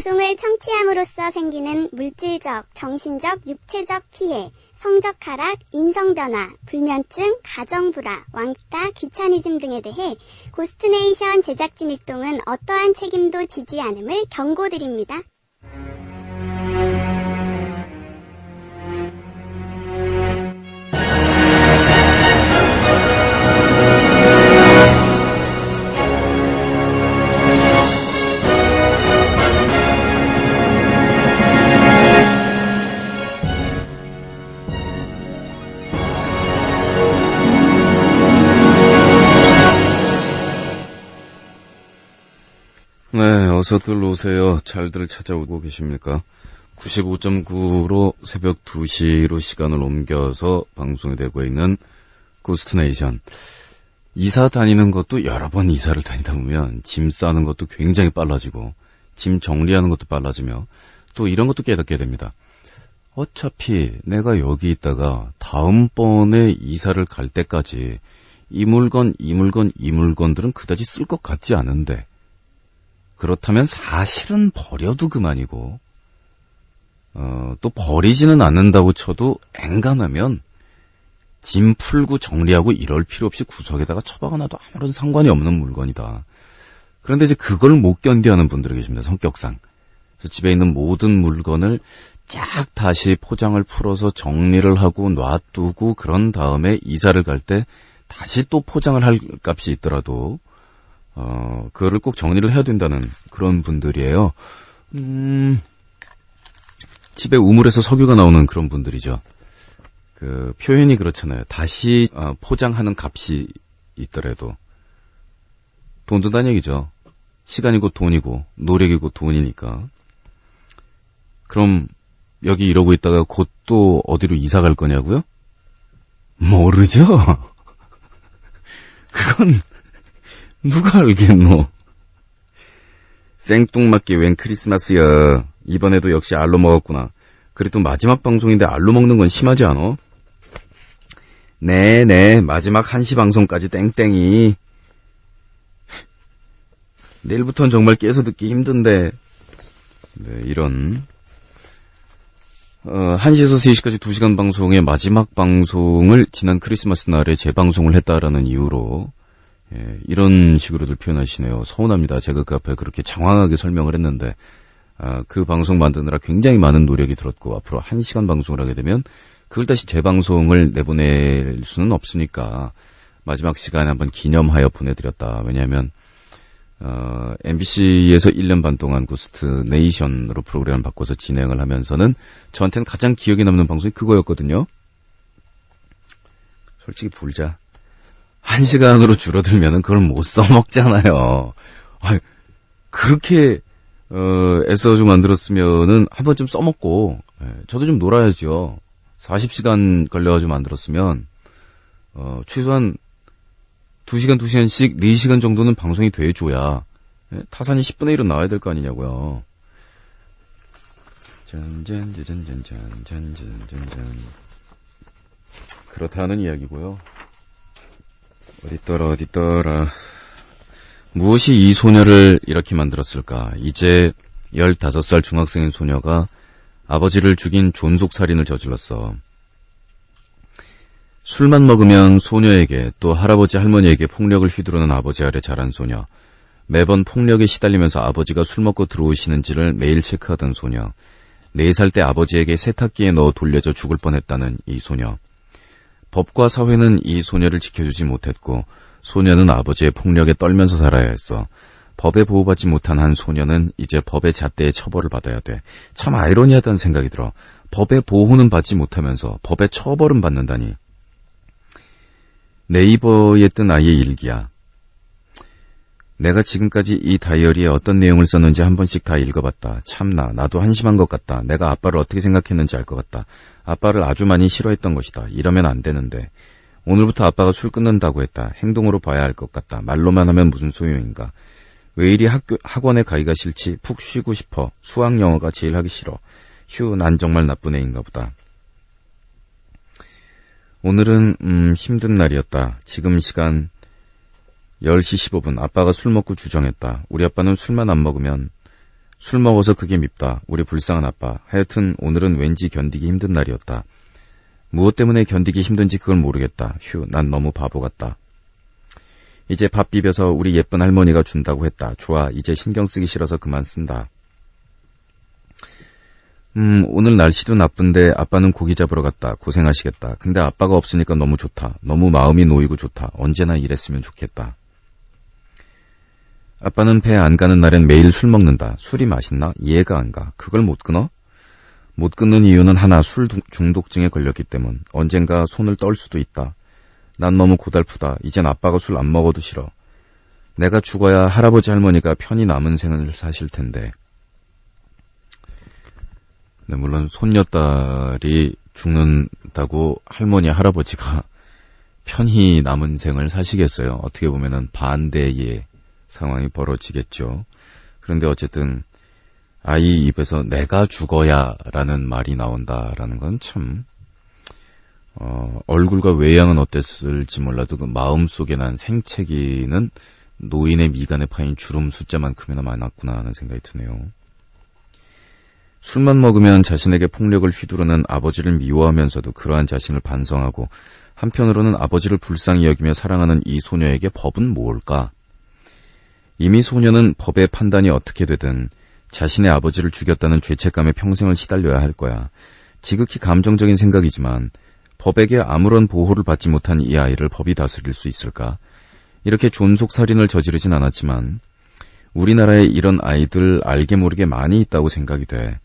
방송을 청취함으로써 생기는 물질적, 정신적, 육체적 피해, 성적 하락, 인성 변화, 불면증, 가정 불화, 왕따, 귀차니즘 등에 대해 고스트네이션 제작진 일동은 어떠한 책임도 지지 않음을 경고드립니다. 네, 어서들 오세요. 잘들 찾아오고 계십니까? 95.9로 새벽 2시로 시간을 옮겨서 방송이 되고 있는 고스트네이션. 이사 다니는 것도 여러 번 이사를 다니다 보면 짐 싸는 것도 굉장히 빨라지고 짐 정리하는 것도 빨라지며 또 이런 것도 깨닫게 됩니다. 어차피 내가 여기 있다가 다음번에 이사를 갈 때까지 이 물건들은 그다지 쓸 것 같지 않은데 그렇다면 사실은 버려도 그만이고 또 버리지는 않는다고 쳐도 엔간하면 짐 풀고 정리하고 이럴 필요 없이 구석에다가 처박아놔도 아무런 상관이 없는 물건이다. 그런데 이제 그걸 못 견디하는 분들이 계십니다. 성격상. 그래서 집에 있는 모든 물건을 쫙 다시 포장을 풀어서 정리를 하고 놔두고 그런 다음에 이사를 갈 때 다시 또 포장을 할 값이 있더라도 그거를 꼭 정리를 해야 된다는 그런 분들이에요. 집에 우물에서 석유가 나오는 그런 분들이죠. 그 표현이 그렇잖아요. 다시 포장하는 값이 있더라도 돈 든다는 얘기죠. 시간이고 돈이고 노력이고 돈이니까. 그럼 여기 이러고 있다가 곧 또 어디로 이사 갈 거냐고요? 모르죠. 그건 누가 알겠노? 생뚱맞게 웬 크리스마스야. 이번에도 역시 알로 먹었구나. 그래도 마지막 방송인데 알로 먹는 건 심하지 않아? 네네, 마지막 1시 방송까지 땡땡이. 내일부터는 정말 깨서 듣기 힘든데. 네, 이런 1시에서 3시까지 2시간 방송의 마지막 방송을 지난 크리스마스 날에 재방송을 했다라는 이유로 이런 식으로들 표현하시네요. 서운합니다. 제가 그 앞에 그렇게 장황하게 설명을 했는데 그 방송 만드느라 굉장히 많은 노력이 들었고 앞으로 1시간 방송을 하게 되면 그걸 다시 재방송을 내보낼 수는 없으니까 마지막 시간에 한번 기념하여 보내드렸다. 왜냐하면 MBC에서 1년 반 동안 고스트네이션으로 프로그램을 바꿔서 진행을 하면서는 저한테는 가장 기억에 남는 방송이 그거였거든요. 솔직히 불자 1시간으로 줄어들면은 그걸 못 써먹잖아요. 그렇게 애써가지고 만들었으면은 한 번쯤 써먹고 저도 좀 놀아야죠. 40시간 걸려가지고 만들었으면 최소한 2시간, 2시간씩 4시간 정도는 방송이 돼줘야 타산이 10분의 1은 나와야 될 거 아니냐고요. 짠짠짠짠짠짠짠짠 그렇다는 이야기고요. 어딨더라. 무엇이 이 소녀를 이렇게 만들었을까? 이제 15살 중학생인 소녀가 아버지를 죽인 존속살인을 저질렀어. 술만 먹으면 소녀에게 또 할아버지 할머니에게 폭력을 휘두르는 아버지 아래 자란 소녀. 매번 폭력에 시달리면서 아버지가 술 먹고 들어오시는지를 매일 체크하던 소녀. 4살 때 아버지에게 세탁기에 넣어 돌려져 죽을 뻔했다는 이 소녀. 법과 사회는 이 소녀를 지켜주지 못했고 소녀는 아버지의 폭력에 떨면서 살아야 했어. 법에 보호받지 못한 한 소녀는 이제 법의 잣대에 처벌을 받아야 돼. 참 아이러니하다는 생각이 들어. 법의 보호는 받지 못하면서 법의 처벌은 받는다니. 네이버에 뜬 아이의 일기야. 내가 지금까지 이 다이어리에 어떤 내용을 썼는지 한 번씩 다 읽어봤다. 참나, 나도 한심한 것 같다. 내가 아빠를 어떻게 생각했는지 알 것 같다. 아빠를 아주 많이 싫어했던 것이다. 이러면 안 되는데. 오늘부터 아빠가 술 끊는다고 했다. 행동으로 봐야 할 것 같다. 말로만 하면 무슨 소용인가. 왜 이리 학원에 가기가 싫지? 푹 쉬고 싶어. 수학 영어가 제일 하기 싫어. 휴, 난 정말 나쁜 애인가 보다. 오늘은 힘든 날이었다. 지금 시간 10시 15분. 아빠가 술 먹고 주정했다. 우리 아빠는 술만 안 먹으면 술 먹어서 그게 밉다. 우리 불쌍한 아빠. 하여튼 오늘은 왠지 견디기 힘든 날이었다. 무엇 때문에 견디기 힘든지 그걸 모르겠다. 휴, 난 너무 바보 같다. 이제 밥 비벼서 우리 예쁜 할머니가 준다고 했다. 좋아, 이제 신경 쓰기 싫어서 그만 쓴다. 오늘 날씨도 나쁜데 아빠는 고기 잡으러 갔다. 고생하시겠다. 근데 아빠가 없으니까 너무 좋다. 너무 마음이 놓이고 좋다. 언제나 이랬으면 좋겠다. 아빠는 배 안 가는 날엔 매일 술 먹는다. 술이 맛있나? 이해가 안 가. 그걸 못 끊어? 못 끊는 이유는 하나, 술 중독증에 걸렸기 때문. 언젠가 손을 떨 수도 있다. 난 너무 고달프다. 이젠 아빠가 술 안 먹어도 싫어. 내가 죽어야 할아버지 할머니가 편히 남은 생을 사실 텐데. 네, 물론 손녀딸이 죽는다고 할머니 할아버지가 편히 남은 생을 사시겠어요. 어떻게 보면은 반대의 상황이 벌어지겠죠. 그런데 어쨌든 아이 입에서 내가 죽어야 라는 말이 나온다라는 건 참 얼굴과 외양은 어땠을지 몰라도 그 마음속에 난 생채기는 노인의 미간에 파인 주름 숫자만큼이나 많았구나 하는 생각이 드네요. 술만 먹으면 자신에게 폭력을 휘두르는 아버지를 미워하면서도 그러한 자신을 반성하고 한편으로는 아버지를 불쌍히 여기며 사랑하는 이 소녀에게 법은 뭘까? 이미 소녀는 법의 판단이 어떻게 되든 자신의 아버지를 죽였다는 죄책감에 평생을 시달려야 할 거야. 지극히 감정적인 생각이지만 법에게 아무런 보호를 받지 못한 이 아이를 법이 다스릴 수 있을까? 이렇게 존속살인을 저지르진 않았지만 우리나라에 이런 아이들 알게 모르게 많이 있다고 생각이 돼.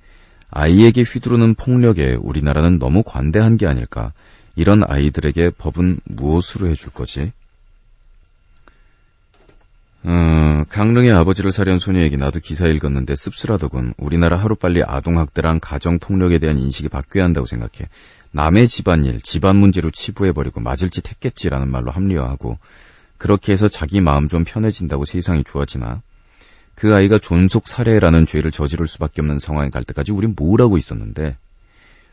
아이에게 휘두르는 폭력에 우리나라는 너무 관대한 게 아닐까? 이런 아이들에게 법은 무엇으로 해줄 거지? 강릉의 아버지를 살해한 소녀 얘기 나도 기사 읽었는데 씁쓸하더군. 우리나라 하루빨리 아동학대랑 가정폭력에 대한 인식이 바뀌어야 한다고 생각해. 남의 집안일, 집안 문제로 치부해버리고 맞을 짓 했겠지라는 말로 합리화하고 그렇게 해서 자기 마음 좀 편해진다고 세상이 좋아지나? 그 아이가 존속살해라는 죄를 저지를 수밖에 없는 상황에 갈 때까지 우린 뭘 하고 있었는데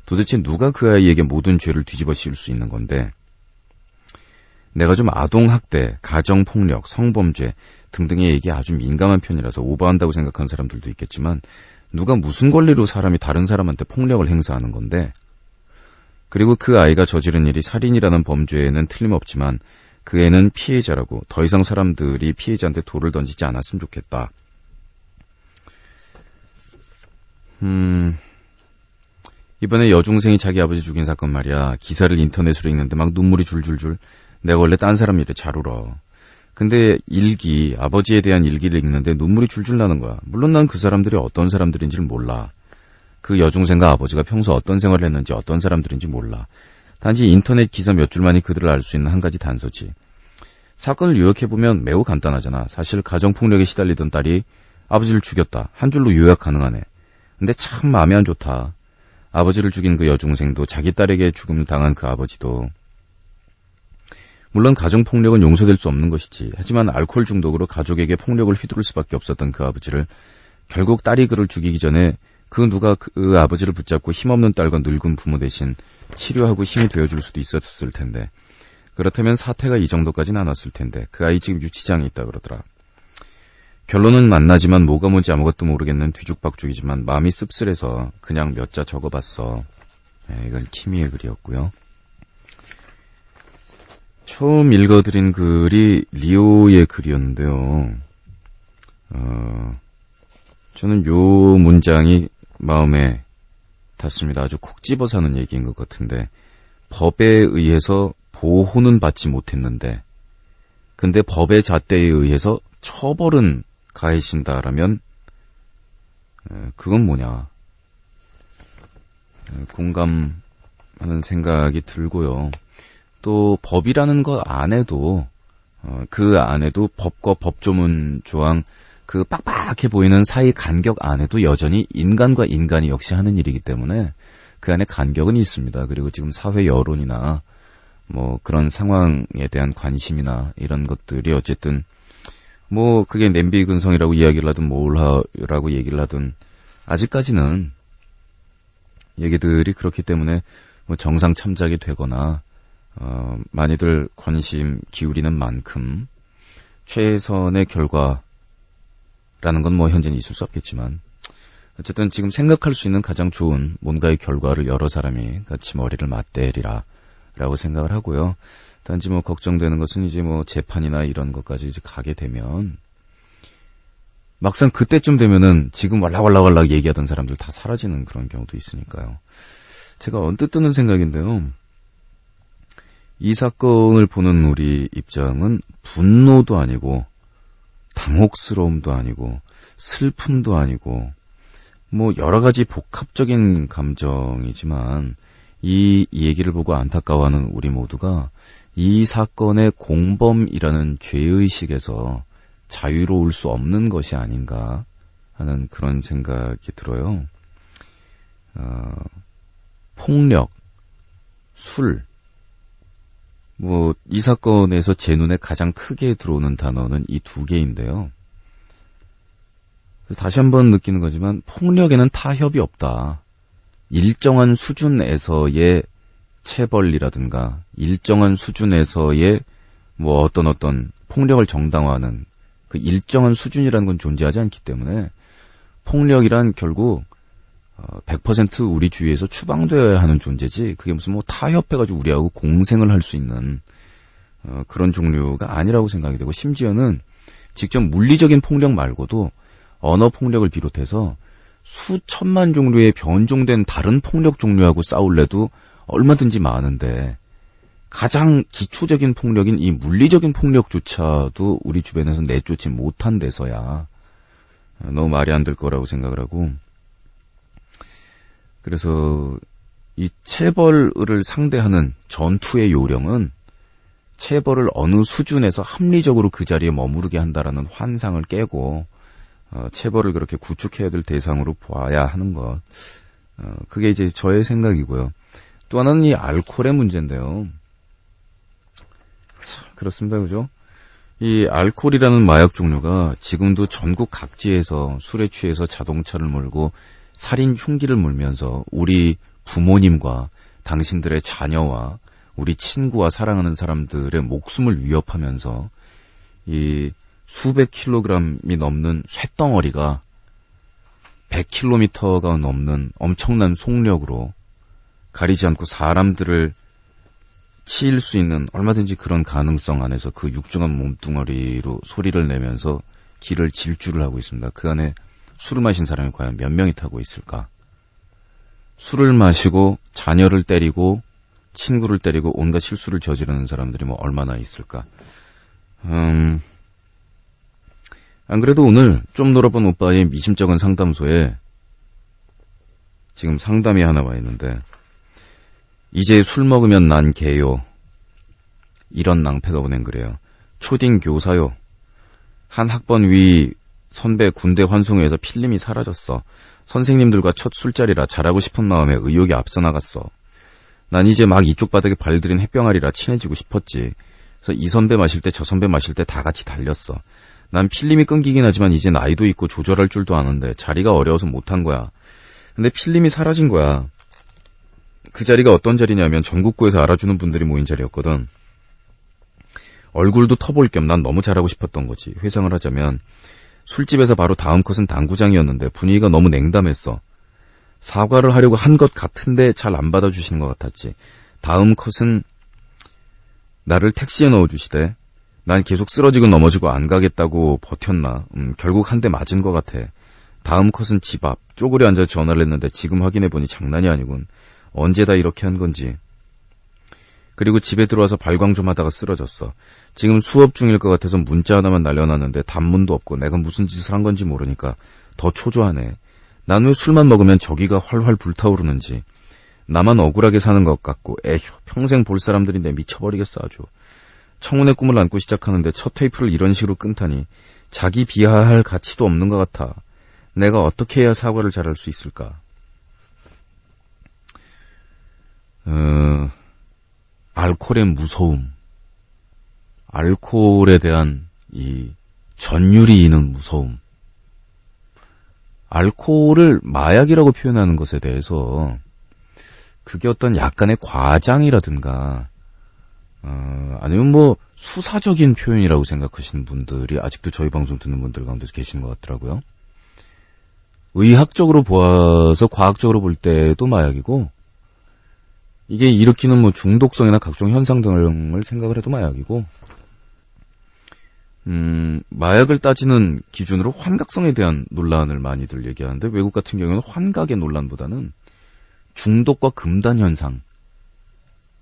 도대체 누가 그 아이에게 모든 죄를 뒤집어 씌울 수 있는 건데 내가 좀 아동학대, 가정폭력, 성범죄 등등의 얘기에 아주 민감한 편이라서 오버한다고 생각하는 사람들도 있겠지만 누가 무슨 권리로 사람이 다른 사람한테 폭력을 행사하는 건데 그리고 그 아이가 저지른 일이 살인이라는 범죄에는 틀림없지만 그 애는 피해자라고 더 이상 사람들이 피해자한테 돌을 던지지 않았으면 좋겠다. 이번에 여중생이 자기 아버지 죽인 사건 말이야. 기사를 인터넷으로 읽는데 막 눈물이 줄줄줄. 내가 원래 딴 사람 일에 잘 울어. 근데 일기, 아버지에 대한 일기를 읽는데 눈물이 줄줄 나는 거야. 물론 난 그 사람들이 어떤 사람들인지를 몰라. 그 여중생과 아버지가 평소 어떤 생활을 했는지 어떤 사람들인지 몰라. 단지 인터넷 기사 몇 줄만이 그들을 알 수 있는 한 가지 단서지. 사건을 요약해보면 매우 간단하잖아. 사실 가정폭력에 시달리던 딸이 아버지를 죽였다. 한 줄로 요약 가능하네. 근데 참 마음이 안 좋다. 아버지를 죽인 그 여중생도 자기 딸에게 죽음을 당한 그 아버지도 물론 가정폭력은 용서될 수 없는 것이지. 하지만 알코올 중독으로 가족에게 폭력을 휘두를 수밖에 없었던 그 아버지를 결국 딸이 그를 죽이기 전에 그 누가 그 아버지를 붙잡고 힘없는 딸과 늙은 부모 대신 치료하고 힘이 되어줄 수도 있었을 텐데 그렇다면 사태가 이 정도까지는 않았을 텐데 그 아이 지금 유치장에 있다 그러더라. 결론은 만나지만 뭐가 뭔지 아무것도 모르겠는 뒤죽박죽이지만 마음이 씁쓸해서 그냥 몇 자 적어봤어. 네, 이건 키미의 글이었고요. 처음 읽어드린 글이 리오의 글이었는데요. 저는 요 문장이 마음에 닿습니다. 아주 콕 집어 사는 얘기인 것 같은데 법에 의해서 보호는 받지 못했는데 근데 법의 잣대에 의해서 처벌은 가해진다라면 그건 뭐냐 공감하는 생각이 들고요. 또 법이라는 것 안에도 그 안에도 법과 법조문 조항 그 빡빡해 보이는 사이 간격 안에도 여전히 인간과 인간이 역시 하는 일이기 때문에 그 안에 간격은 있습니다. 그리고 지금 사회 여론이나 뭐 그런 상황에 대한 관심이나 이런 것들이 어쨌든 뭐 그게 냄비 근성이라고 이야기를 하든 뭐라고 얘기를 하든 아직까지는 얘기들이 그렇기 때문에 뭐 정상 참작이 되거나 많이들 관심 기울이는 만큼 최선의 결과라는 건 뭐 현재는 있을 수 없겠지만 어쨌든 지금 생각할 수 있는 가장 좋은 뭔가의 결과를 여러 사람이 같이 머리를 맞대리라 라고 생각을 하고요. 단지 뭐 걱정되는 것은 이제 뭐 재판이나 이런 것까지 이제 가게 되면 막상 그때쯤 되면은 지금 왈락왈락왈락 얘기하던 사람들 다 사라지는 그런 경우도 있으니까요. 제가 언뜻 드는 생각인데요. 이 사건을 보는 우리 입장은 분노도 아니고 당혹스러움도 아니고 슬픔도 아니고 뭐 여러 가지 복합적인 감정이지만 이 얘기를 보고 안타까워하는 우리 모두가 이 사건의 공범이라는 죄의식에서 자유로울 수 없는 것이 아닌가 하는 그런 생각이 들어요. 폭력, 술, 이 사건에서 제 눈에 가장 크게 들어오는 단어는 이 두 개인데요. 다시 한번 느끼는 거지만 폭력에는 타협이 없다. 일정한 수준에서의 체벌이라든가 일정한 수준에서의 어떤 폭력을 정당화하는 그 일정한 수준이라는 건 존재하지 않기 때문에 폭력이란 결국 100% 우리 주위에서 추방되어야 하는 존재지 그게 무슨 타협해가지고 우리하고 공생을 할 수 있는 그런 종류가 아니라고 생각이 되고 심지어는 직접 물리적인 폭력 말고도 언어 폭력을 비롯해서 수천만 종류의 변종된 다른 폭력 종류하고 싸울래도 얼마든지 많은데 가장 기초적인 폭력인 이 물리적인 폭력조차도 우리 주변에서 내쫓지 못한 데서야 너무 말이 안 될 거라고 생각을 하고 그래서 이 체벌을 상대하는 전투의 요령은 체벌을 어느 수준에서 합리적으로 그 자리에 머무르게 한다라는 환상을 깨고 체벌을 그렇게 구축해야 될 대상으로 봐야 하는 것. 그게 이제 저의 생각이고요. 또 하나는 이 알코올의 문제인데요. 그렇습니다. 그죠? 이 알코올이라는 마약 종류가 지금도 전국 각지에서 술에 취해서 자동차를 몰고 살인 흉기를 물면서 우리 부모님과 당신들의 자녀와 우리 친구와 사랑하는 사람들의 목숨을 위협하면서 이 수백 킬로그램이 넘는 쇳덩어리가 100km가 넘는 엄청난 속력으로 가리지 않고 사람들을 치일 수 있는 얼마든지 그런 가능성 안에서 그 육중한 몸뚱어리로 소리를 내면서 길을 질주를 하고 있습니다. 그 안에 술을 마신 사람이 과연 몇 명이 타고 있을까? 술을 마시고 자녀를 때리고 친구를 때리고 온갖 실수를 저지르는 사람들이 얼마나 있을까? 안 그래도 오늘 좀 놀아본 오빠의 미심쩍은 상담소에 지금 상담이 하나 와 있는데 이제 술 먹으면 난 개요. 이런 낭패가 보낸 글이에요. 초딩 교사요. 한 학번 위 선배 군대 환송회에서 필름이 사라졌어. 선생님들과 첫 술자리라 잘하고 싶은 마음에 의욕이 앞서 나갔어. 난 이제 막 이쪽 바닥에 발들인 햇병아리라 친해지고 싶었지. 그래서 이 선배 마실 때 저 선배 마실 때 다 같이 달렸어. 난 필름이 끊기긴 하지만 이제 나이도 있고 조절할 줄도 아는데 자리가 어려워서 못한 거야. 근데 필름이 사라진 거야. 그 자리가 어떤 자리냐면 전국구에서 알아주는 분들이 모인 자리였거든. 얼굴도 터볼 겸 난 너무 잘하고 싶었던 거지. 회상을 하자면 술집에서 바로 다음 컷은 당구장이었는데 분위기가 너무 냉담했어. 사과를 하려고 한 것 같은데 잘 안 받아주시는 것 같았지. 다음 컷은 나를 택시에 넣어주시대. 난 계속 쓰러지고 넘어지고 안 가겠다고 버텼나. 결국 한 대 맞은 것 같아. 다음 컷은 집 앞. 쪼그려 앉아 전화를 했는데 지금 확인해보니 장난이 아니군. 언제 다 이렇게 한 건지. 그리고 집에 들어와서 발광 좀 하다가 쓰러졌어. 지금 수업 중일 것 같아서 문자 하나만 날려놨는데 단문도 없고 내가 무슨 짓을 한 건지 모르니까 더 초조하네. 난 왜 술만 먹으면 저기가 활활 불타오르는지. 나만 억울하게 사는 것 같고 에휴 평생 볼 사람들인데 미쳐버리겠어 아주. 청혼의 꿈을 안고 시작하는데 첫 테이프를 이런 식으로 끊다니 자기 비하할 가치도 없는 것 같아. 내가 어떻게 해야 사과를 잘할 수 있을까? 알코올의 무서움. 알코올에 대한 이 전율이 있는 무서움. 알코올을 마약이라고 표현하는 것에 대해서 그게 어떤 약간의 과장이라든가 아니면 수사적인 표현이라고 생각하시는 분들이 아직도 저희 방송 듣는 분들 가운데 계시는 것 같더라고요. 의학적으로 보아서 과학적으로 볼 때도 마약이고, 이게 일으키는 뭐 중독성이나 각종 현상 등을 생각을 해도 마약이고, 마약을 따지는 기준으로 환각성에 대한 논란을 많이들 얘기하는데, 외국 같은 경우는 환각의 논란보다는 중독과 금단 현상,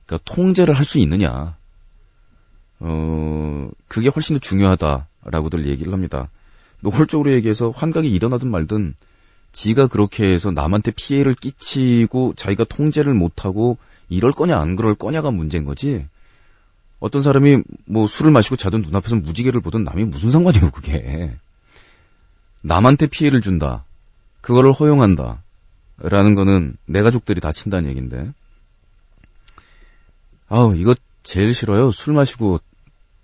그러니까 통제를 할 수 있느냐, 그게 훨씬 더 중요하다라고들 얘기를 합니다. 노골적으로 얘기해서 환각이 일어나든 말든 지가 그렇게 해서 남한테 피해를 끼치고 자기가 통제를 못하고 이럴 거냐 안 그럴 거냐가 문제인 거지. 어떤 사람이 뭐 술을 마시고 자던 눈앞에서 무지개를 보던 남이 무슨 상관이에요 그게. 남한테 피해를 준다. 그거를 허용한다. 라는 거는 내 가족들이 다친다는 얘기인데. 이거 제일 싫어요. 술 마시고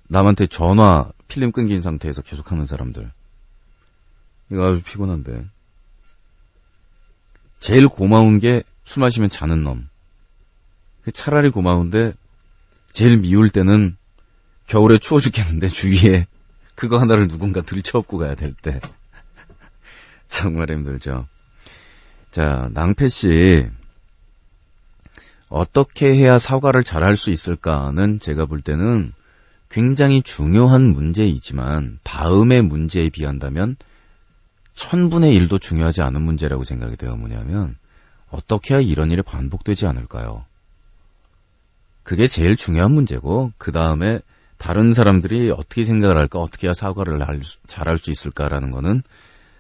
남한테 전화 필름 끊긴 상태에서 계속하는 사람들. 이거 아주 피곤한데. 제일 고마운 게 술 마시면 자는 놈. 차라리 고마운데 제일 미울 때는 겨울에 추워 죽겠는데 주위에 그거 하나를 누군가 들쳐업고 가야 될 때. 정말 힘들죠. 자, 낭패씨. 어떻게 해야 사과를 잘할 수 있을까는 제가 볼 때는 굉장히 중요한 문제이지만 다음의 문제에 비한다면 1000분의 1도 중요하지 않은 문제라고 생각이 돼요. 뭐냐면 어떻게 해야 이런 일이 반복되지 않을까요? 그게 제일 중요한 문제고 그 다음에 다른 사람들이 어떻게 생각을 할까, 어떻게 해야 사과를 잘할 수 있을까라는 거는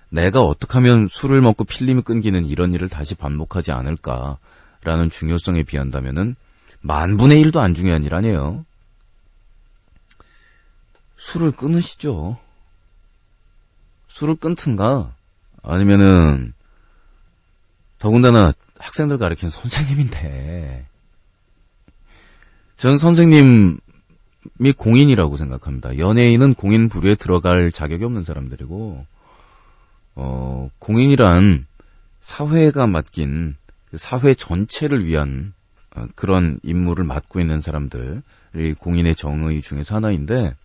내가 어떻게 하면 술을 먹고 필름이 끊기는 이런 일을 다시 반복하지 않을까라는 중요성에 비한다면은 10,000분의 1도 안 중요한 일 아니에요. 술을 끊으시죠. 술을 끊든가 아니면은 더군다나 학생들 가르치는 선생님인데 전 선생님이 공인이라고 생각합니다. 연예인은 공인 부류에 들어갈 자격이 없는 사람들이고 공인이란 사회가 맡긴 사회 전체를 위한 그런 임무를 맡고 있는 사람들이 공인의 정의 중에서 하나인데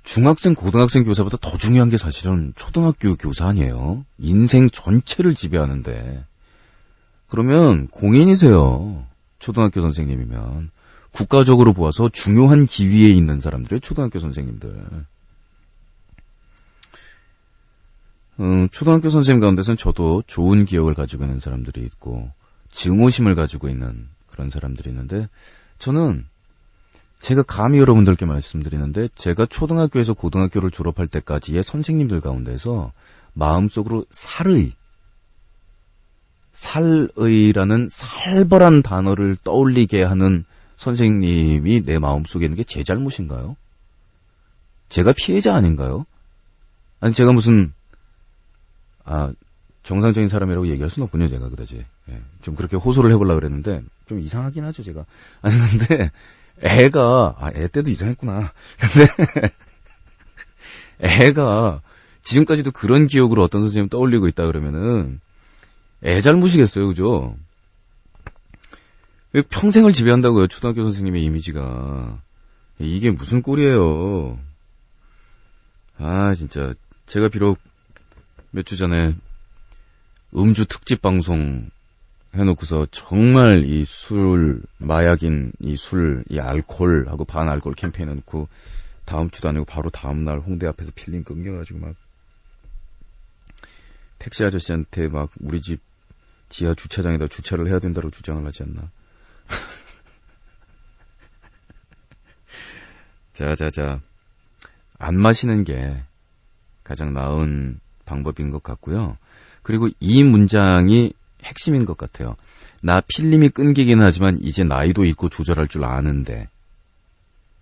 중학생, 고등학생 교사보다 더 중요한 게 사실은 초등학교 교사 아니에요. 인생 전체를 지배하는데. 그러면 공인이세요. 초등학교 선생님이면. 국가적으로 보아서 중요한 지위에 있는 사람들이 초등학교 선생님들. 초등학교 선생님 가운데서는 저도 좋은 기억을 가지고 있는 사람들이 있고 증오심을 가지고 있는 그런 사람들이 있는데 저는 제가 감히 여러분들께 말씀드리는데 제가 초등학교에서 고등학교를 졸업할 때까지의 선생님들 가운데서 마음속으로 살의라는 살벌한 단어를 떠올리게 하는 선생님이 내 마음속에 있는 게 제 잘못인가요? 제가 피해자 아닌가요? 아니 제가 무슨 정상적인 사람이라고 얘기할 수는 없군요 제가 그다지. 예, 좀 그렇게 호소를 해보려고 그랬는데 좀 이상하긴 하죠 제가. 아니 근데 애가 애 때도 이상했구나. 근데 애가 지금까지도 그런 기억으로 어떤 선생님 떠올리고 있다 그러면은 애 잘못이겠어요, 그죠? 평생을 지배한다고요, 초등학교 선생님의 이미지가. 이게 무슨 꼴이에요. 진짜 제가 비록 몇 주 전에 음주 특집 방송 해놓고서 정말 이 술, 마약인 이 술, 이 알코올하고 반알코올 캠페인 해놓고 다음 주도 아니고 바로 다음날 홍대 앞에서 필름 끊겨가지고 막 택시 아저씨한테 막 우리 집 지하 주차장에다 주차를 해야 된다고 주장을 하지 않나. 자. 안 마시는 게 가장 나은 방법인 것 같고요. 그리고 이 문장이 핵심인 것 같아요. 나 필름이 끊기긴 하지만 이제 나이도 있고 조절할 줄 아는데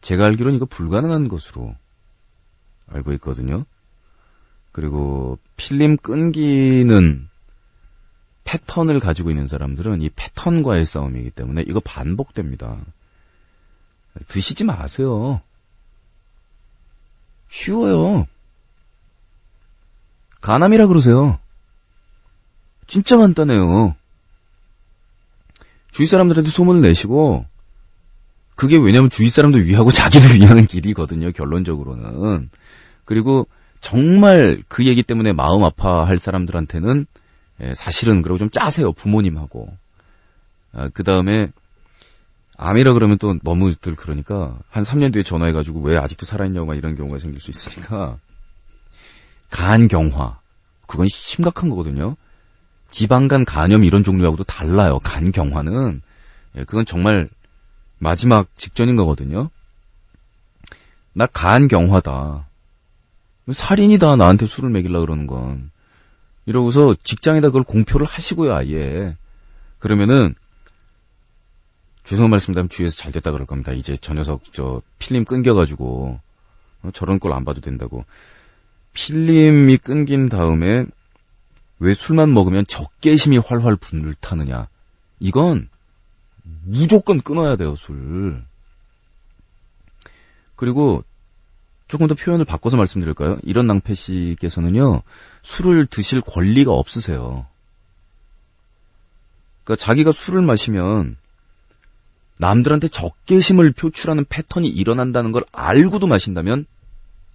제가 알기로는 이거 불가능한 것으로 알고 있거든요. 그리고 필름 끊기는 패턴을 가지고 있는 사람들은 이 패턴과의 싸움이기 때문에 이거 반복됩니다. 드시지 마세요. 쉬워요. 간암이라 그러세요. 진짜 간단해요. 주위 사람들한테 소문을 내시고 그게 왜냐면 주위 사람들 위하고 자기도 위하는 길이거든요. 결론적으로는. 그리고 정말 그 얘기 때문에 마음 아파할 사람들한테는 사실은 그러고 좀 짜세요. 부모님하고. 그 다음에 암이라 그러면 또 너무들 그러니까 한 3년 뒤에 전화해가지고 왜 아직도 살아있냐고 막 이런 경우가 생길 수 있으니까 간경화. 그건 심각한 거거든요. 지방간 간염 이런 종류하고도 달라요. 간경화는. 그건 정말 마지막 직전인 거거든요. 나 간경화다. 살인이다. 나한테 술을 먹이려고 그러는 건. 이러고서 직장에다 그걸 공표를 하시고요. 아예. 그러면은 죄송한 말씀드리면 주위에서 잘 됐다 그럴 겁니다. 이제 저 녀석 필름 끊겨가지고 저런 걸 안 봐도 된다고. 필름이 끊긴 다음에 왜 술만 먹으면 적개심이 활활 불타느냐. 이건 무조건 끊어야 돼요. 술. 그리고 조금 더 표현을 바꿔서 말씀드릴까요? 이런 낭패 씨께서는요. 술을 드실 권리가 없으세요. 그러니까 자기가 술을 마시면 남들한테 적개심을 표출하는 패턴이 일어난다는 걸 알고도 마신다면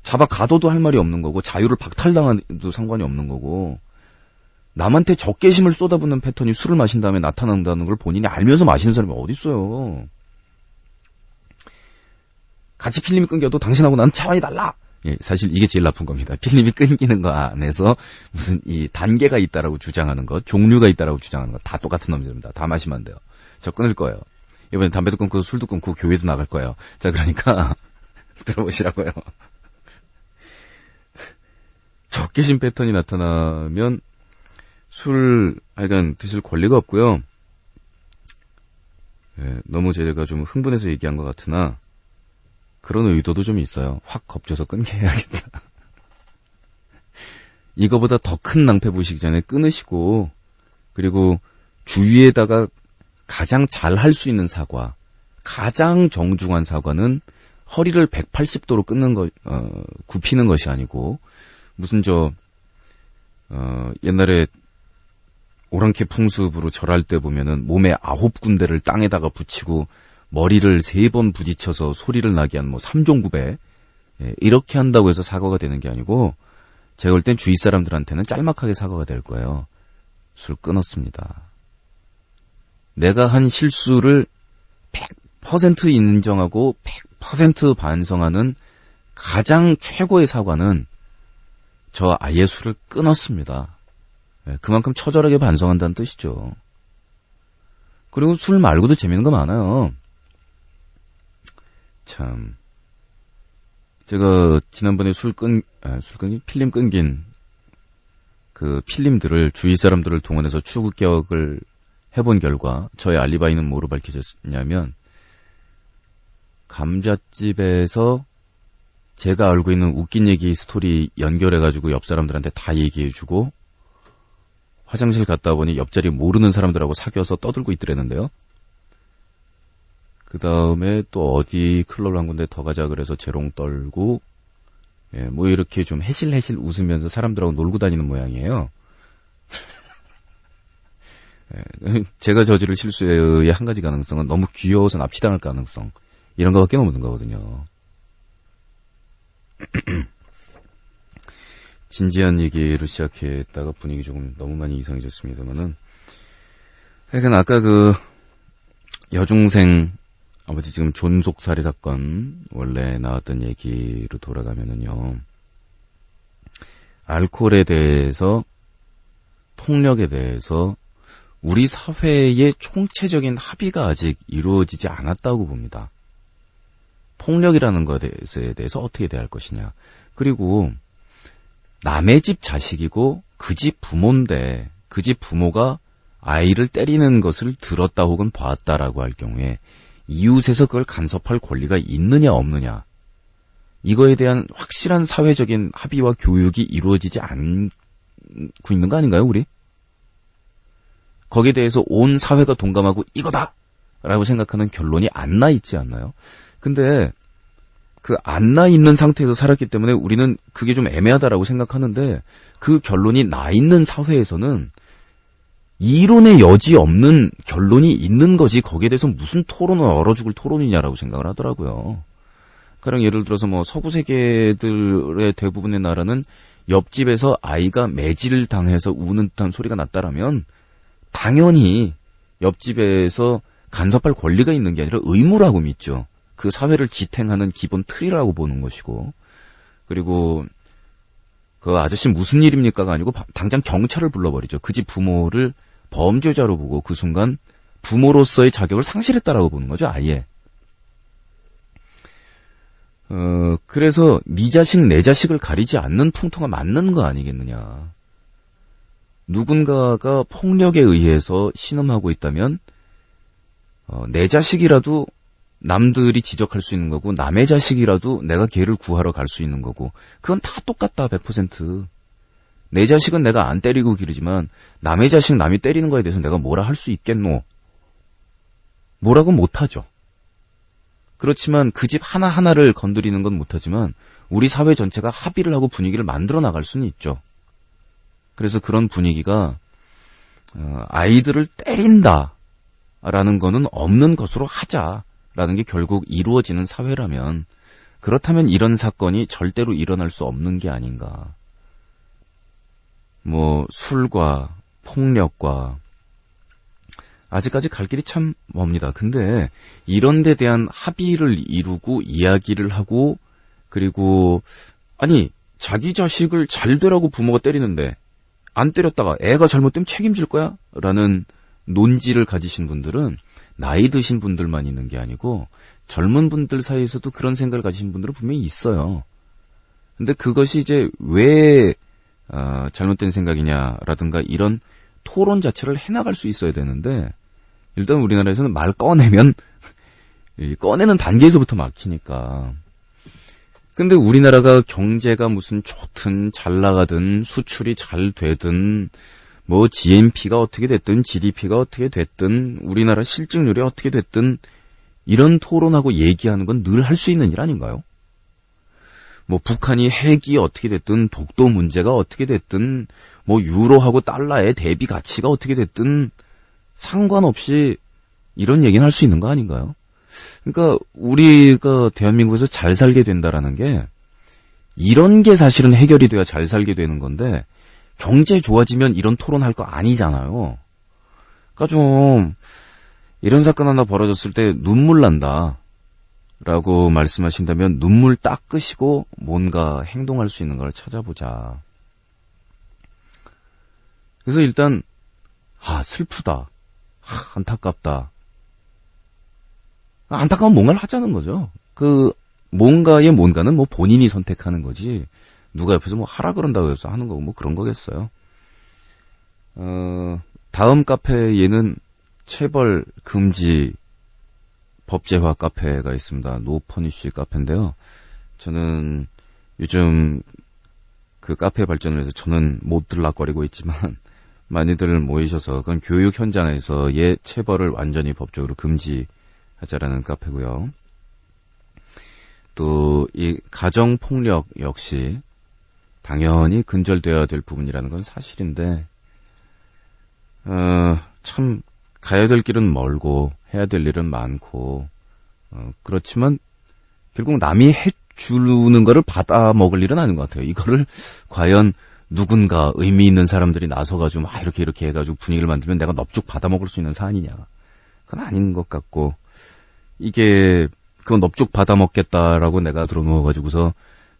잡아 가둬도 할 말이 없는 거고 자유를 박탈당해도 상관이 없는 거고 남한테 적개심을 쏟아붓는 패턴이 술을 마신 다음에 나타난다는 걸 본인이 알면서 마시는 사람이 어디 있어요. 같이 필름이 끊겨도 당신하고 나는 차원이 달라. 예, 사실 이게 제일 나쁜 겁니다. 필름이 끊기는 거 안에서 무슨 이 단계가 있다라고 주장하는 것, 종류가 있다라고 주장하는 것 다 똑같은 놈들입니다. 다 마시면 안 돼요. 저 끊을 거예요. 이번에 담배도 끊고 술도 끊고 교회도 나갈 거예요. 자, 그러니까 들어보시라고요. 적개심 패턴이 나타나면 하여간 드실 권리가 없고요. 예, 너무 제가 좀 흥분해서 얘기한 것 같으나 그런 의도도 좀 있어요. 확 겁줘서 끊게 해야겠다. 이거보다 더 큰 낭패 보시기 전에 끊으시고 그리고 주위에다가 가장 잘 할 수 있는 사과, 가장 정중한 사과는 허리를 180도로 굽히는 것이 아니고 무슨 옛날에 오랑캐 풍습으로 절할 때 보면은 몸에 9군데를 땅에다가 붙이고 머리를 3번 부딪혀서 소리를 나게 한 3종구배 이렇게 한다고 해서 사과가 되는 게 아니고 제가 볼 땐 주위 사람들한테는 짤막하게 사과가 될 거예요. 술 끊었습니다. 내가 한 실수를 100% 인정하고 100% 반성하는 가장 최고의 사과는 저 아예 술을 끊었습니다. 그만큼 처절하게 반성한다는 뜻이죠. 그리고 술 말고도 재밌는 거 많아요. 참. 제가 지난번에 필름 끊긴 그 필름들을 주위 사람들을 동원해서 추국격을 해본 결과 저의 알리바이는 뭐로 밝혀졌냐면 감잣집에서 제가 알고 있는 웃긴 얘기 스토리 연결해가지고 옆 사람들한테 다 얘기해주고 화장실 갔다 오니 옆자리 모르는 사람들하고 사귀어서 떠들고 있더랬는데요. 그 다음에 또 어디 클럽을 한 군데 더 가자 그래서 재롱 떨고 이렇게 좀 해실해실 웃으면서 사람들하고 놀고 다니는 모양이에요. 제가 저지를 실수의 한 가지 가능성은 너무 귀여워서 납치당할 가능성 이런 거밖에 없는 거거든요. 진지한 얘기를 시작했다가 분위기 조금 너무 많이 이상해졌습니다만은 하여간 아까 그 여중생 아버지 지금 존속살해 사건 원래 나왔던 얘기로 돌아가면은요 알코올에 대해서 폭력에 대해서 우리 사회의 총체적인 합의가 아직 이루어지지 않았다고 봅니다. 폭력이라는 것에 대해서 어떻게 대할 것이냐. 그리고 남의 집 자식이고 그 집 부모인데 그 집 부모가 아이를 때리는 것을 들었다 혹은 봤다라고 할 경우에 이웃에서 그걸 간섭할 권리가 있느냐 없느냐. 이거에 대한 확실한 사회적인 합의와 교육이 이루어지지 않고 있는 거 아닌가요, 우리? 거기에 대해서 온 사회가 동감하고 이거다! 라고 생각하는 결론이 안 나 있지 않나요? 근데 그 안 나 있는 상태에서 살았기 때문에 우리는 그게 좀 애매하다라고 생각하는데 그 결론이 나 있는 사회에서는 이론의 여지 없는 결론이 있는 거지 거기에 대해서 무슨 토론을 얼어 죽을 토론이냐라고 생각을 하더라고요. 가령 예를 들어서 뭐 서구 세계들의 대부분의 나라는 옆집에서 아이가 매질을 당해서 우는 듯한 소리가 났다라면 당연히 옆집에서 간섭할 권리가 있는 게 아니라 의무라고 믿죠. 그 사회를 지탱하는 기본 틀이라고 보는 것이고, 그리고 그 아저씨 무슨 일입니까가 아니고 당장 경찰을 불러버리죠. 그 집 부모를 범죄자로 보고 그 순간 부모로서의 자격을 상실했다라고 보는 거죠, 아예. 그래서 네 자식 내 자식을 가리지 않는 풍토가 맞는 거 아니겠느냐. 누군가가 폭력에 의해서 신음하고 있다면 내 자식이라도 남들이 지적할 수 있는 거고 남의 자식이라도 내가 걔를 구하러 갈 수 있는 거고 그건 다 똑같다 100%. 내 자식은 내가 안 때리고 기르지만 남의 자식 남이 때리는 거에 대해서 내가 뭐라 할 수 있겠노? 뭐라고 못하죠. 그렇지만 그 집 하나하나를 건드리는 건 못하지만 우리 사회 전체가 합의를 하고 분위기를 만들어 나갈 수는 있죠. 그래서 그런 분위기가 아이들을 때린다라는 거는 없는 것으로 하자라는 게 결국 이루어지는 사회라면 그렇다면 이런 사건이 절대로 일어날 수 없는 게 아닌가. 뭐 술과 폭력과 아직까지 갈 길이 참 멉니다. 근데 이런 데 대한 합의를 이루고 이야기를 하고 그리고 아니 자기 자식을 잘 되라고 부모가 때리는데 안 때렸다가 애가 잘못되면 책임질 거야? 라는 논지를 가지신 분들은 나이 드신 분들만 있는 게 아니고 젊은 분들 사이에서도 그런 생각을 가지신 분들은 분명히 있어요. 근데 그것이 이제 왜 잘못된 생각이냐라든가 이런 토론 자체를 해나갈 수 있어야 되는데 일단 우리나라에서는 말 꺼내면 꺼내는 단계에서부터 막히니까. 근데 우리나라가 경제가 무슨 좋든 잘 나가든 수출이 잘 되든 뭐 GNP가 어떻게 됐든 GDP가 어떻게 됐든 우리나라 실직률이 어떻게 됐든 이런 토론하고 얘기하는 건 늘 할 수 있는 일 아닌가요? 뭐 북한이 핵이 어떻게 됐든 독도 문제가 어떻게 됐든 뭐 유로하고 달러의 대비 가치가 어떻게 됐든 상관없이 이런 얘기는 할 수 있는 거 아닌가요? 그러니까 우리가 대한민국에서 잘 살게 된다라는 게 이런 게 사실은 해결이 돼야 잘 살게 되는 건데 경제 좋아지면 이런 토론할 거 아니잖아요. 그러니까 좀 이런 사건 하나 벌어졌을 때 눈물 난다 라고 말씀하신다면 눈물 닦으시고 뭔가 행동할 수 있는 걸 찾아보자. 그래서 일단 슬프다. 안타깝다. 안타까운 뭔가를 하자는 거죠. 그 뭔가의 뭔가는 뭐 본인이 선택하는 거지 누가 옆에서 뭐 하라 그런다고 해서 하는 거고 뭐 그런 거겠어요. 다음 카페에는 체벌 금지 법제화 카페가 있습니다. 노퍼니쉬 카페인데요. 저는 요즘 그 카페 발전을 해서 저는 못 들락거리고 있지만 많이들 모이셔서 그건 교육 현장에서의 체벌을 완전히 법적으로 금지하자라는 카페고요. 또 이 가정폭력 역시 당연히 근절되어야 될 부분이라는 건 사실인데 참 가야 될 길은 멀고 해야 될 일은 많고 그렇지만 결국 남이 해주는 거를 받아 먹을 일은 아닌 것 같아요. 이거를 과연 누군가 의미 있는 사람들이 나서가지고 막 이렇게 해가지고 분위기를 만들면 내가 넙죽 받아 먹을 수 있는 사안이냐. 그건 아닌 것 같고 이게 그거 넙죽 받아 먹겠다라고 내가 들어누워가지고서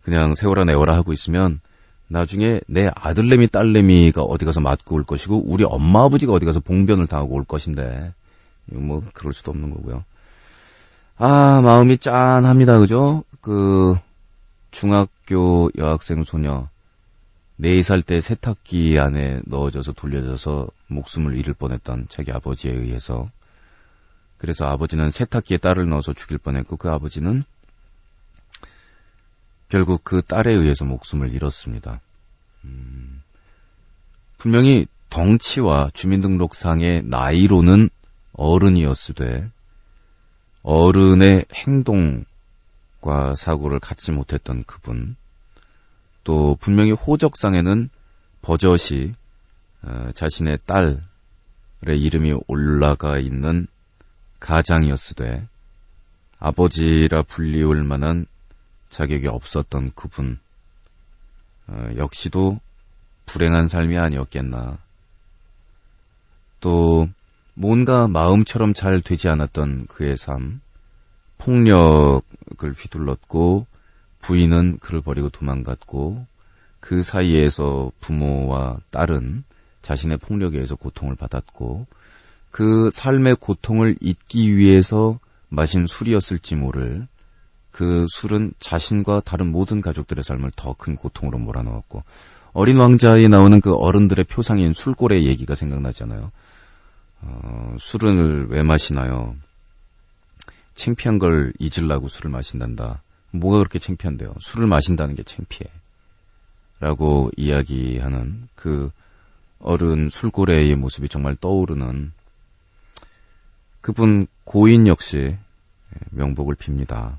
그냥 세워라 내워라 하고 있으면 나중에 내 아들내미 딸내미가 어디 가서 맞고 올 것이고 우리 엄마 아버지가 어디 가서 봉변을 당하고 올 것인데 뭐 그럴 수도 없는 거고요. 마음이 짠합니다. 그죠? 그 중학교 여학생 소녀 4살 때 세탁기 안에 넣어져서 돌려져서 목숨을 잃을 뻔했던 자기 아버지에 의해서. 그래서 아버지는 세탁기에 딸을 넣어서 죽일 뻔했고 그 아버지는 결국 그 딸에 의해서 목숨을 잃었습니다. 분명히 덩치와 주민등록상의 나이로는 어른이었으되 어른의 행동과 사고를 갖지 못했던 그분, 또 분명히 호적상에는 버젓이 자신의 딸의 이름이 올라가 있는 가장이었으되 아버지라 불리울 만한 자격이 없었던 그분, 역시도 불행한 삶이 아니었겠나. 또 뭔가 마음처럼 잘 되지 않았던 그의 삶, 폭력을 휘둘렀고 부인은 그를 버리고 도망갔고 그 사이에서 부모와 딸은 자신의 폭력에 의해서 고통을 받았고 그 삶의 고통을 잊기 위해서 마신 술이었을지 모를 그 술은 자신과 다른 모든 가족들의 삶을 더 큰 고통으로 몰아넣었고 어린 왕자에 나오는 그 어른들의 표상인 술고래 얘기가 생각나잖아요. 술을 왜 마시나요? 창피한 걸 잊으려고 술을 마신단다. 뭐가 그렇게 창피한데요? 술을 마신다는 게 창피해. 라고 이야기하는 그 어른 술고래의 모습이 정말 떠오르는 그분 고인 역시 명복을 빕니다.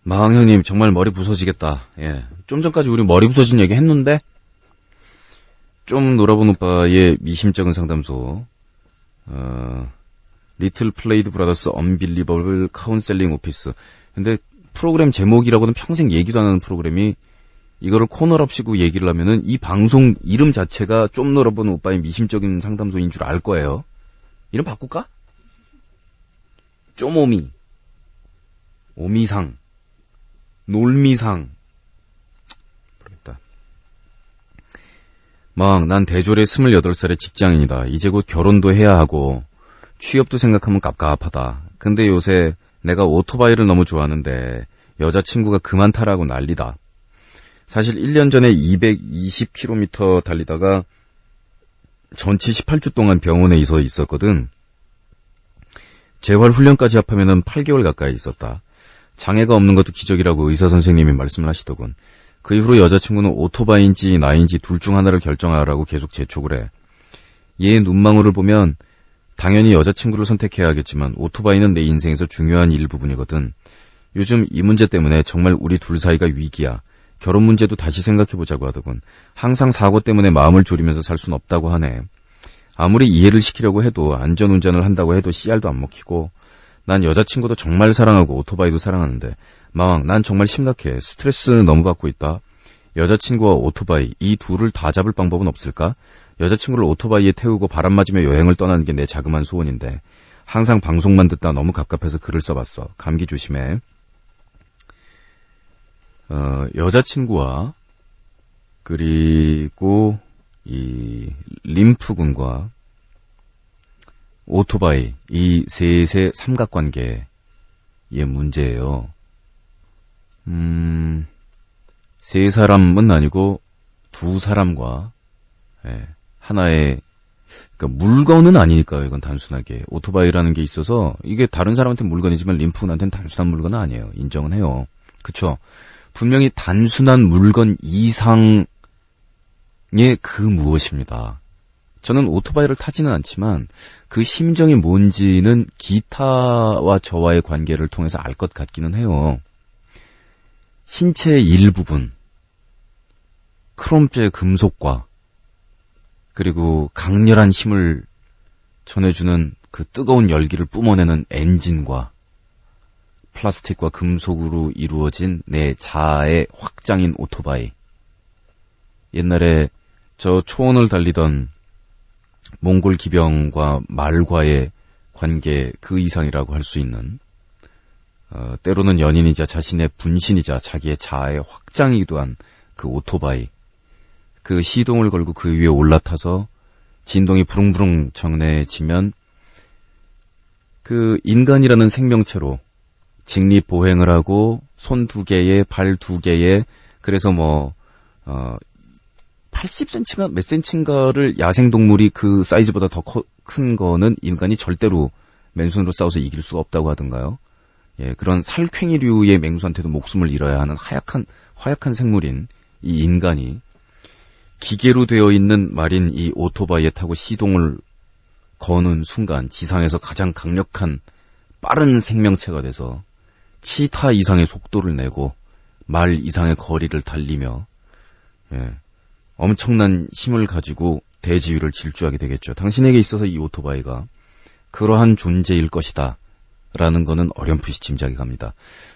마왕 형님 정말 머리 부서지겠다. 예. 좀 전까지 우리 머리 부서진 얘기 했는데 좀 놀아본 오빠의 미심쩍은 상담소 리틀 플레이드 브라더스 언빌리버블 카운셀링 오피스. 근데 프로그램 제목이라고는 평생 얘기도 안 하는 프로그램이 이거를 코너랍시고 얘기를 하면은 이 방송 이름 자체가 좀 놀아본 오빠의 미심쩍은 상담소인 줄 알 거예요. 이름 바꿀까? 쪼모미 오미상 놀미상. 모르겠다. 난 대졸의 28살의 직장인이다. 이제 곧 결혼도 해야 하고 취업도 생각하면 깝깝하다. 근데 요새 내가 오토바이를 너무 좋아하는데 여자친구가 그만 타라고 난리다. 사실 1년 전에 220km 달리다가 전치 18주 동안 병원에 있었거든. 재활 훈련까지 합하면 8개월 가까이 있었다. 장애가 없는 것도 기적이라고 의사 선생님이 말씀을 하시더군. 그 이후로 여자친구는 오토바이인지 나인지 둘 중 하나를 결정하라고 계속 재촉을 해. 얘의 눈망울을 보면 당연히 여자친구를 선택해야 하겠지만 오토바이는 내 인생에서 중요한 일부분이거든. 요즘 이 문제 때문에 정말 우리 둘 사이가 위기야. 결혼 문제도 다시 생각해보자고 하더군. 항상 사고 때문에 마음을 졸이면서 살 순 없다고 하네. 아무리 이해를 시키려고 해도 안전운전을 한다고 해도 씨알도 안 먹히고 난 여자친구도 정말 사랑하고 오토바이도 사랑하는데 마왕 난 정말 심각해. 스트레스 너무 받고 있다. 여자친구와 오토바이 이 둘을 다 잡을 방법은 없을까? 여자친구를 오토바이에 태우고 바람 맞으며 여행을 떠나는 게 내 자그마한 소원인데 항상 방송만 듣다 너무 갑갑해서 글을 써봤어. 감기 조심해. 여자친구와 그리고 이 림프군과 오토바이 이 셋의 삼각관계의 문제예요. 세 사람은 아니고 두 사람과 하나의 그러니까 물건은 아니니까요. 이건 단순하게 오토바이라는 게 있어서 이게 다른 사람한테는 물건이지만 림프군한테는 단순한 물건은 아니에요. 인정은 해요. 그쵸? 분명히 단순한 물건 이상의 그 무엇입니다. 저는 오토바이를 타지는 않지만 그 심정이 뭔지는 기타와 저와의 관계를 통해서 알 것 같기는 해요. 신체의 일부분, 크롬제 금속과 그리고 강렬한 힘을 전해주는 그 뜨거운 열기를 뿜어내는 엔진과 플라스틱과 금속으로 이루어진 내 자아의 확장인 오토바이. 옛날에 저 초원을 달리던 몽골 기병과 말과의 관계 그 이상이라고 할 수 있는 때로는 연인이자 자신의 분신이자 자기의 자아의 확장이기도 한 그 오토바이. 그 시동을 걸고 그 위에 올라타서 진동이 부릉부릉 정해지면 그 인간이라는 생명체로 직립보행을 하고 손 2개에 발 2개에 그래서 80cm가 몇 cm인가를 야생동물이 그 사이즈보다 더 큰 거는 인간이 절대로 맨손으로 싸워서 이길 수가 없다고 하던가요. 예, 그런 살쾡이류의 맹수한테도 목숨을 잃어야 하는 허약한 생물인 이 인간이 기계로 되어 있는 말인 이 오토바이에 타고 시동을 거는 순간 지상에서 가장 강력한 빠른 생명체가 돼서 치타 이상의 속도를 내고 말 이상의 거리를 달리며 엄청난 힘을 가지고 대지위를 질주하게 되겠죠. 당신에게 있어서 이 오토바이가 그러한 존재일 것이다 라는 거는 어렴풋이 짐작이 갑니다.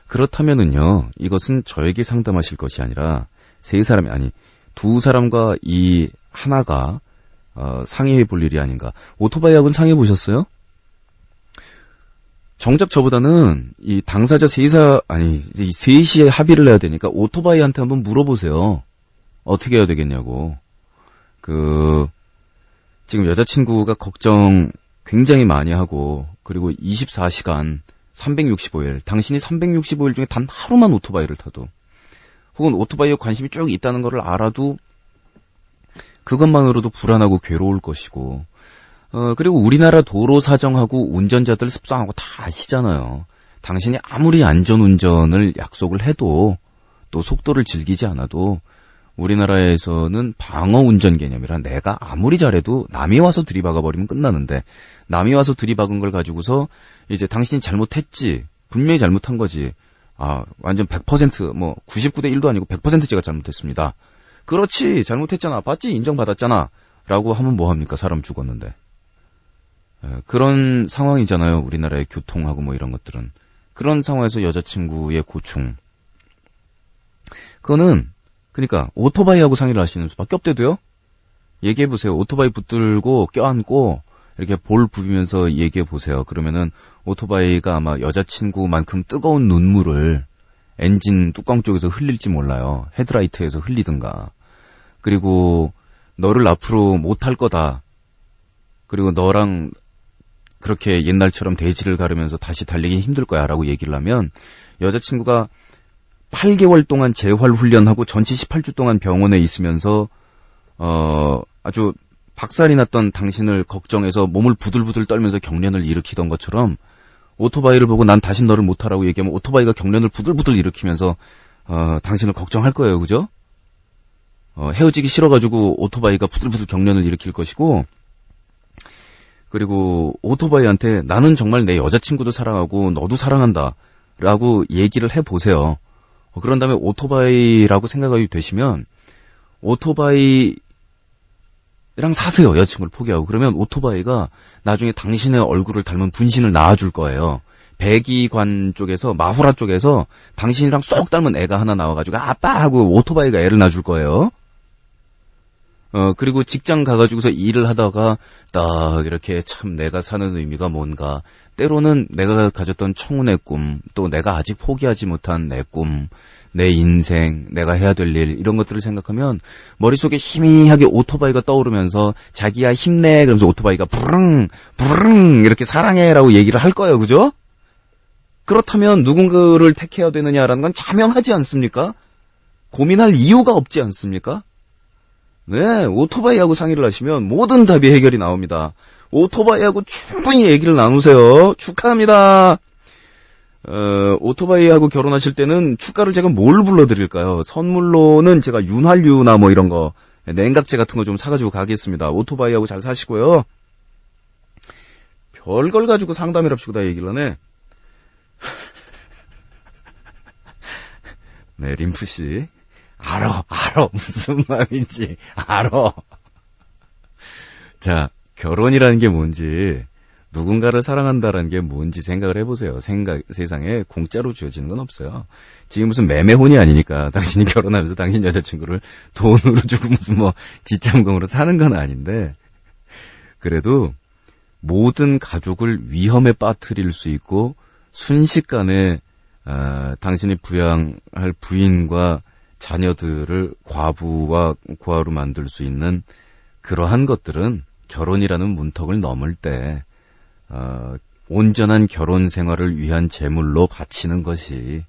그렇다면은요, 이것은 저에게 상담하실 것이 아니라 두 사람과 이 하나가 상의해 볼 일이 아닌가. 오토바이하고는 상의해 보셨어요? 정작 저보다는 이 당사자 이 셋이 합의를 해야 되니까 오토바이한테 한번 물어보세요. 어떻게 해야 되겠냐고. 지금 여자친구가 걱정 굉장히 많이 하고, 그리고 24시간 365일, 당신이 365일 중에 단 하루만 오토바이를 타도, 혹은 오토바이에 관심이 쭉 있다는 것을 알아도 그것만으로도 불안하고 괴로울 것이고, 그리고 우리나라 도로 사정하고 운전자들 습성하고 다 아시잖아요. 당신이 아무리 안전운전을 약속을 해도 또 속도를 즐기지 않아도 우리나라에서는 방어운전 개념이라 내가 아무리 잘해도 남이 와서 들이박아버리면 끝나는데, 남이 와서 들이박은 걸 가지고서 이제 당신이 잘못했지, 분명히 잘못한 거지, 완전 100% 99대 1도 아니고 100% 제가 잘못했습니다. 그렇지, 잘못했잖아, 봤지, 인정받았잖아 라고 하면 뭐합니까? 사람 죽었는데. 그런 상황이잖아요. 우리나라의 교통하고 이런 것들은. 그런 상황에서 여자친구의 고충, 그거는 그러니까 오토바이하고 상의를 하시는 수밖에 없대도요. 얘기해보세요. 오토바이 붙들고 껴안고 이렇게 볼 부비면서 얘기해보세요. 그러면은 오토바이가 아마 여자친구만큼 뜨거운 눈물을 엔진 뚜껑 쪽에서 흘릴지 몰라요. 헤드라이트에서 흘리든가. 그리고 너를 앞으로 못할 거다. 그리고 너랑 그렇게 옛날처럼 대지를 가르면서 다시 달리기 힘들 거야 라고 얘기를 하면 여자친구가 8개월 동안 재활 훈련하고 전치 18주 동안 병원에 있으면서 아주 박살이 났던 당신을 걱정해서 몸을 부들부들 떨면서 경련을 일으키던 것처럼 오토바이를 보고 난 다신 너를 못하라고 얘기하면 오토바이가 경련을 부들부들 일으키면서 당신을 걱정할 거예요. 그죠? 헤어지기 싫어가지고 오토바이가 부들부들 경련을 일으킬 것이고, 그리고 오토바이한테 나는 정말 내 여자친구도 사랑하고 너도 사랑한다 라고 얘기를 해보세요. 그런 다음에 오토바이라고 생각이 되시면 오토바이랑 사세요. 여자친구를 포기하고. 그러면 오토바이가 나중에 당신의 얼굴을 닮은 분신을 낳아줄 거예요. 백이관 쪽에서, 마후라 쪽에서 당신이랑 쏙 닮은 애가 하나 나와가지고 아빠 하고 오토바이가 애를 낳아줄 거예요. 그리고 직장 가가지고서 일을 하다가 딱 이렇게 참 내가 사는 의미가 뭔가, 때로는 내가 가졌던 청운의 꿈, 또 내가 아직 포기하지 못한 내 꿈, 내 인생, 내가 해야 될 일, 이런 것들을 생각하면 머릿속에 희미하게 오토바이가 떠오르면서 자기야 힘내 그러면서 오토바이가 부릉 부릉 이렇게 사랑해라고 얘기를 할 거예요. 그죠? 그렇다면 누군가를 택해야 되느냐라는 건 자명하지 않습니까? 고민할 이유가 없지 않습니까? 네, 오토바이하고 상의를 하시면 모든 답이 해결이 나옵니다. 오토바이하고 충분히 얘기를 나누세요. 축하합니다. 오토바이하고 결혼하실 때는 축가를 제가 뭘 불러드릴까요? 선물로는 제가 윤활유나 이런 거, 냉각제 같은 거 좀 사가지고 가겠습니다. 오토바이하고 잘 사시고요. 별걸 가지고 상담이랍시고 다 얘기를 하네. 네, 림프씨. 알아. 무슨 마음인지 알아. 자, 결혼이라는 게 뭔지, 누군가를 사랑한다라는 게 뭔지 생각을 해보세요. 세상에 공짜로 주어지는 건 없어요. 지금 무슨 매매혼이 아니니까 당신이 결혼하면서 당신 여자친구를 돈으로 주고 무슨 뒷장공으로 사는 건 아닌데, 그래도 모든 가족을 위험에 빠뜨릴 수 있고 순식간에 당신이 부양할 부인과 자녀들을 과부와 고아로 만들 수 있는 그러한 것들은 결혼이라는 문턱을 넘을 때 온전한 결혼 생활을 위한 제물로 바치는 것이,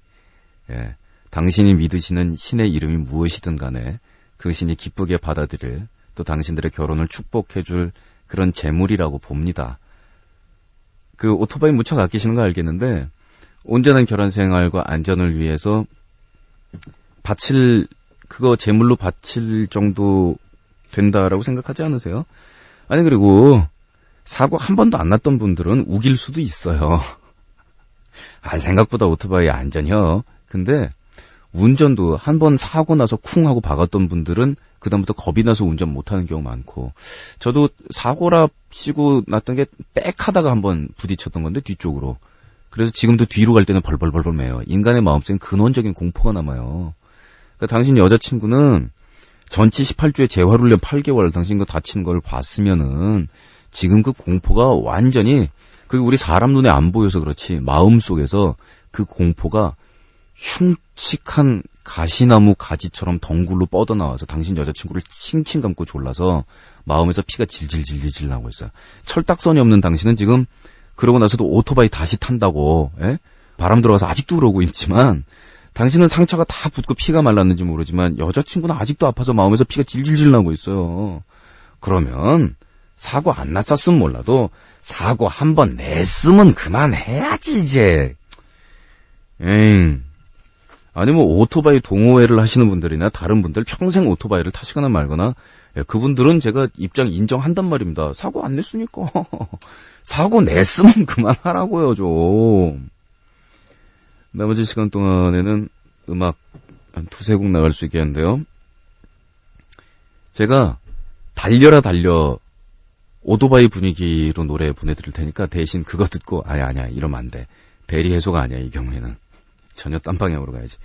예, 당신이 믿으시는 신의 이름이 무엇이든 간에 그 신이 기쁘게 받아들일, 또 당신들의 결혼을 축복해줄 그런 제물이라고 봅니다. 그 오토바이 무척 아끼시는 거 알겠는데, 온전한 결혼 생활과 안전을 위해서 그거 제물로 바칠 정도 된다라고 생각하지 않으세요? 아니, 그리고 사고 한 번도 안 났던 분들은 우길 수도 있어요. 생각보다 오토바이 안전해요. 근데 운전도 한 번 사고 나서 쿵 하고 박았던 분들은 그다음부터 겁이 나서 운전 못하는 경우 많고, 저도 사고랍시고 났던 게 빽 하다가 한번 부딪혔던 건데, 뒤쪽으로. 그래서 지금도 뒤로 갈 때는 벌벌벌벌 매요. 인간의 마음속엔 근원적인 공포가 남아요. 그러니까 당신 여자친구는 전치 18주에 재활훈련 8개월 당신 거 다치는 걸 봤으면은 지금 그 공포가 완전히, 그게 우리 사람 눈에 안 보여서 그렇지 마음속에서 그 공포가 흉측한 가시나무 가지처럼 덩굴로 뻗어나와서 당신 여자친구를 칭칭 감고 졸라서 마음에서 피가 질질질질 나고 있어요. 철딱선이 없는 당신은 지금 그러고 나서도 오토바이 다시 탄다고, 예? 바람 들어가서 아직도 그러고 있지만, 당신은 상처가 다 붓고 피가 말랐는지 모르지만 여자친구는 아직도 아파서 마음에서 피가 질질질 나고 있어요. 그러면 사고 안 났었으면 몰라도 사고 한 번 냈으면 그만해야지 이제. 아니 뭐 오토바이 동호회를 하시는 분들이나 다른 분들 평생 오토바이를 타시거나 말거나, 그분들은 제가 입장 인정한단 말입니다. 사고 안 냈으니까. 사고 냈으면 그만하라고요, 좀. 나머지 시간 동안에는 음악 한 두세 곡 나갈 수 있게 하는데요. 제가 달려라 달려 오토바이 분위기로 노래 보내드릴 테니까 대신 그거 듣고 아니야 이러면 안 돼. 대리 해소가 아니야, 이 경우에는. 전혀 딴 방향으로 가야지.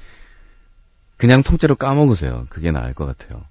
그냥 통째로 까먹으세요. 그게 나을 것 같아요.